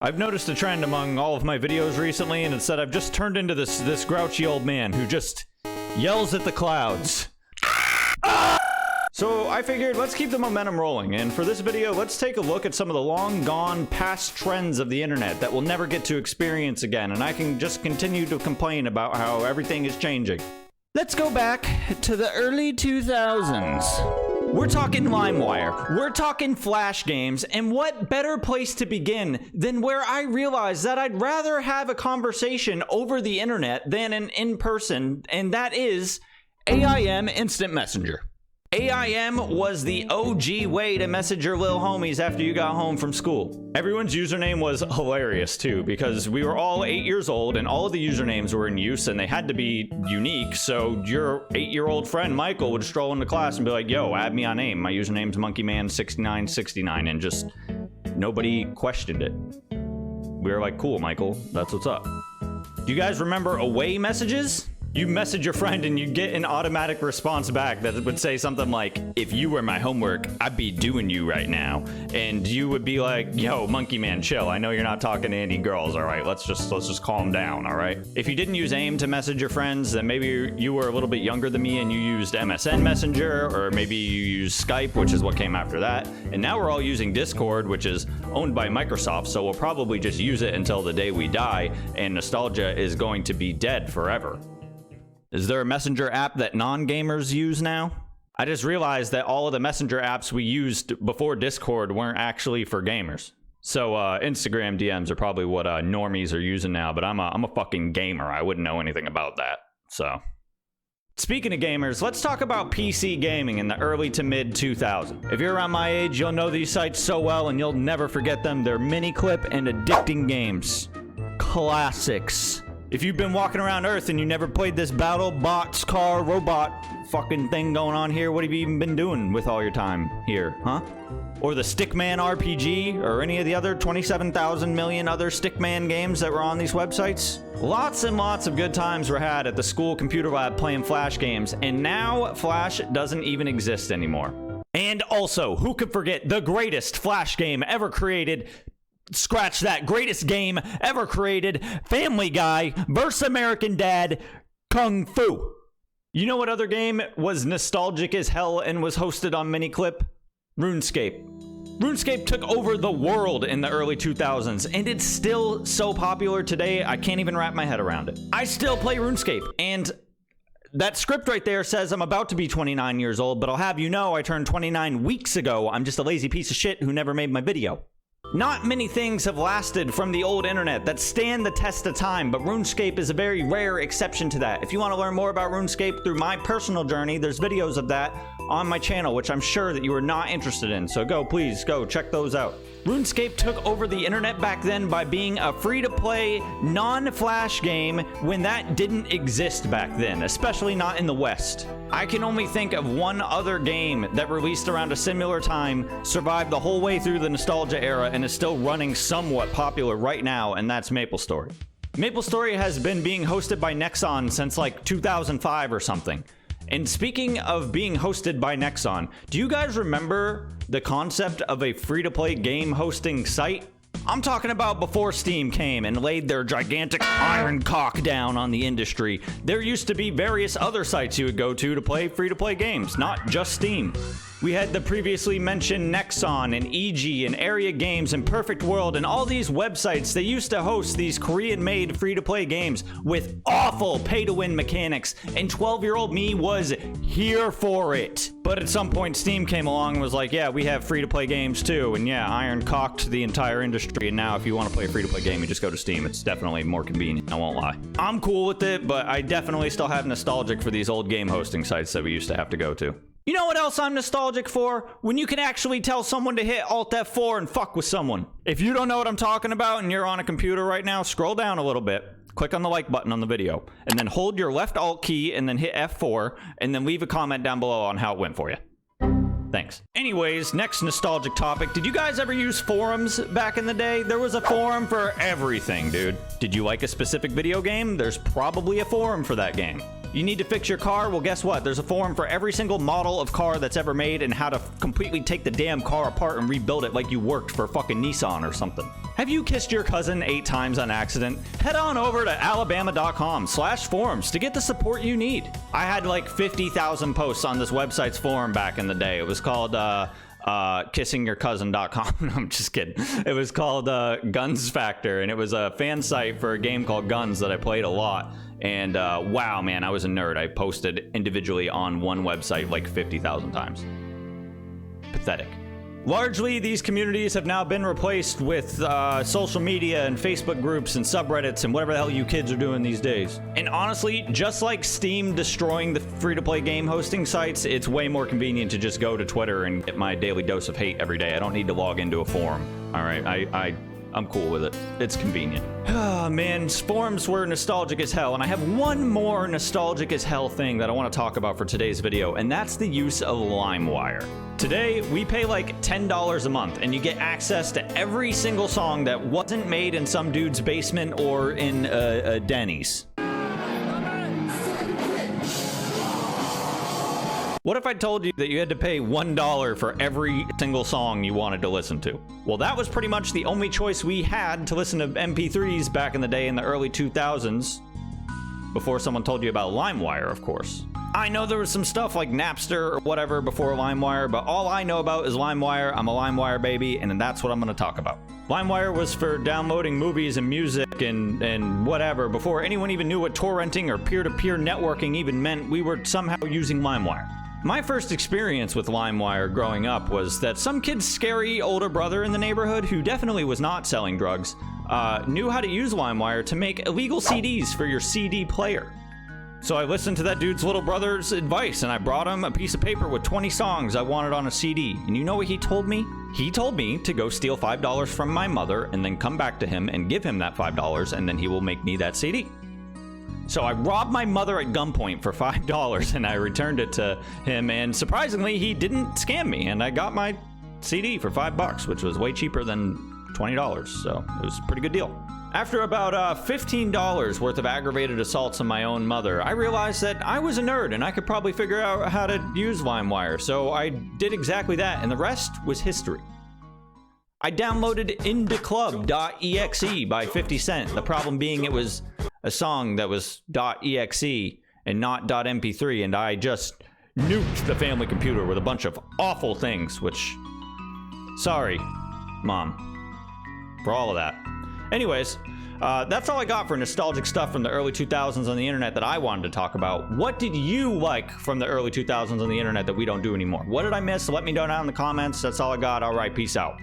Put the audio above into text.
I've noticed a trend among all of my videos recently, and it's that I've just turned into this grouchy old man who just yells at the clouds. So I figured let's keep the momentum rolling, and for this video, let's take a look at some of the long gone past trends of the internet that we'll never get to experience again, and I can just continue to complain about how everything is changing. Let's go back to the early 2000s. We're talking Limewire, we're talking Flash games, and what better place to begin than where I realized that I'd rather have a conversation over the internet than an in-person, and that is AIM Instant Messenger. AIM was the OG way to message your little homies after you got home from school. Everyone's username was hilarious too, because we were all 8 years old and all of the usernames were in use and they had to be unique. So your 8-year-old friend Michael would stroll into class and be like, yo, add me on AIM. My username's monkeyman6969, and just nobody questioned it. We were like, cool, Michael, that's what's up. Do you guys remember away messages? You message your friend and you get an automatic response back that would say something like, if you were my homework, I'd be doing you right now. And you would be like, yo, monkey man, chill. I know you're not talking to any girls, all right? Let's just calm down, all right? If you didn't use AIM to message your friends, then maybe you were a little bit younger than me and you used MSN Messenger, or maybe you used Skype, which is what came after that. And now we're all using Discord, which is owned by Microsoft, so we'll probably just use it until the day we die, and nostalgia is going to be dead forever. Is there a messenger app that non-gamers use now? I just realized that all of the messenger apps we used before Discord weren't actually for gamers. So Instagram DMs are probably what normies are using now, but I'm a fucking gamer. I wouldn't know anything about that. So speaking of gamers, let's talk about PC gaming in the early to mid 2000s. If you're around my age, you'll know these sites so well and you'll never forget them. They're mini-clip and addicting games. Classics. If you've been walking around Earth and you never played this battle bots car robot fucking thing going on here, what have you even been doing with all your time here, huh? Or the Stickman RPG, or any of the other 27,000 million other Stickman games that were on these websites? Lots and lots of good times were had at the school computer lab playing Flash games, and now Flash doesn't even exist anymore. And also, who could forget the greatest Flash game ever created? Scratch that, greatest game ever created, Family Guy vs. American Dad, Kung Fu. You know what other game was nostalgic as hell and was hosted on Miniclip? RuneScape. RuneScape took over the world in the early 2000s, and it's still so popular today, I can't even wrap my head around it. I still play RuneScape, and that script right there says I'm about to be 29 years old, but I'll have you know I turned 29 weeks ago. I'm just a lazy piece of shit who never made my video. Not many things have lasted from the old internet that stand the test of time, but RuneScape is a very rare exception to that. If you want to learn more about RuneScape through my personal journey, there's videos of that on my channel, which I'm sure that you are not interested in. So please go check those out. RuneScape took over the internet back then by being a free-to-play, non-Flash game when that didn't exist back then, especially not in the West. I can only think of one other game that released around a similar time, survived the whole way through the nostalgia era, and is still running somewhat popular right now, and that's MapleStory. MapleStory has been being hosted by Nexon since like 2005 or something. And speaking of being hosted by Nexon, do you guys remember the concept of a free-to-play game hosting site? I'm talking about before Steam came and laid their gigantic iron cock down on the industry. There used to be various other sites you would go to play free-to-play games, not just Steam. We had the previously mentioned Nexon and EG and Area Games and Perfect World and all these websites. They used to host these Korean-made free-to-play games with awful pay-to-win mechanics, and 12-year-old me was here for it. But at some point, Steam came along and was like, yeah, we have free-to-play games too, and yeah, iron cocked the entire industry, and now if you want to play a free-to-play game, you just go to Steam. It's definitely more convenient, I won't lie. I'm cool with it, but I definitely still have nostalgic for these old game hosting sites that we used to have to go to. You know what else I'm nostalgic for? When you can actually tell someone to hit Alt F4 and fuck with someone. If you don't know what I'm talking about and you're on a computer right now, scroll down a little bit, click on the like button on the video, and then hold your left Alt key and then hit F4, and then leave a comment down below on how it went for you. Thanks. Anyways, next nostalgic topic. Did you guys ever use forums back in the day? There was a forum for everything, dude. Did you like a specific video game? There's probably a forum for that game. You need to fix your car? Well, guess what? There's a forum for every single model of car that's ever made and how to completely take the damn car apart and rebuild it like you worked for fucking Nissan or something. Have you kissed your cousin 8 times on accident? Head on over to alabama.com/forums to get the support you need. I had like 50,000 posts on this website's forum back in the day. It was called kissingyourcousin.com. No, I'm just kidding. It was called Guns Factor, and it was a fan site for a game called Guns that I played a lot. And wow, man, I was a nerd. I posted individually on one website like 50,000 times. Pathetic. Largely, these communities have now been replaced with social media and Facebook groups and subreddits and whatever the hell you kids are doing these days. And honestly, just like Steam destroying the free-to-play game hosting sites, it's way more convenient to just go to Twitter and get my daily dose of hate every day. I don't need to log into a forum. All right, I'm cool with it. It's convenient. Ah, man, forums were nostalgic as hell, and I have one more nostalgic as hell thing that I want to talk about for today's video, and that's the use of Limewire. Today, we pay like $10 a month, and you get access to every single song that wasn't made in some dude's basement or in a Denny's. What if I told you that you had to pay $1 for every single song you wanted to listen to? Well, that was pretty much the only choice we had to listen to MP3s back in the day in the early 2000s, before someone told you about Limewire, of course. I know there was some stuff like Napster or whatever before Limewire, but all I know about is Limewire. I'm a Limewire baby, and that's what I'm going to talk about. Limewire was for downloading movies and music and whatever. Before anyone even knew what torrenting or peer-to-peer networking even meant, we were somehow using Limewire. My first experience with Limewire growing up was that some kid's scary older brother in the neighborhood, who definitely was not selling drugs, knew how to use Limewire to make illegal CDs for your CD player. So I listened to that dude's little brother's advice, and I brought him a piece of paper with 20 songs I wanted on a CD. And you know what he told me? He told me to go steal $5 from my mother and then come back to him and give him that $5, and then he will make me that CD. So I robbed my mother at gunpoint for $5, and I returned it to him, and surprisingly, he didn't scam me, and I got my CD for $5, which was way cheaper than $20, so it was a pretty good deal. After about $15 worth of aggravated assaults on my own mother, I realized that I was a nerd, and I could probably figure out how to use Limewire, so I did exactly that, and the rest was history. I downloaded IndieClub.exe by 50 Cent, the problem being it was a song that was .exe and not .mp3, and I just nuked the family computer with a bunch of awful things, which, sorry, Mom, for all of that. Anyways, that's all I got for nostalgic stuff from the early 2000s on the internet that I wanted to talk about. What did you like from the early 2000s on the internet that we don't do anymore? What did I miss? Let me know down in the comments. That's all I got. All right, peace out.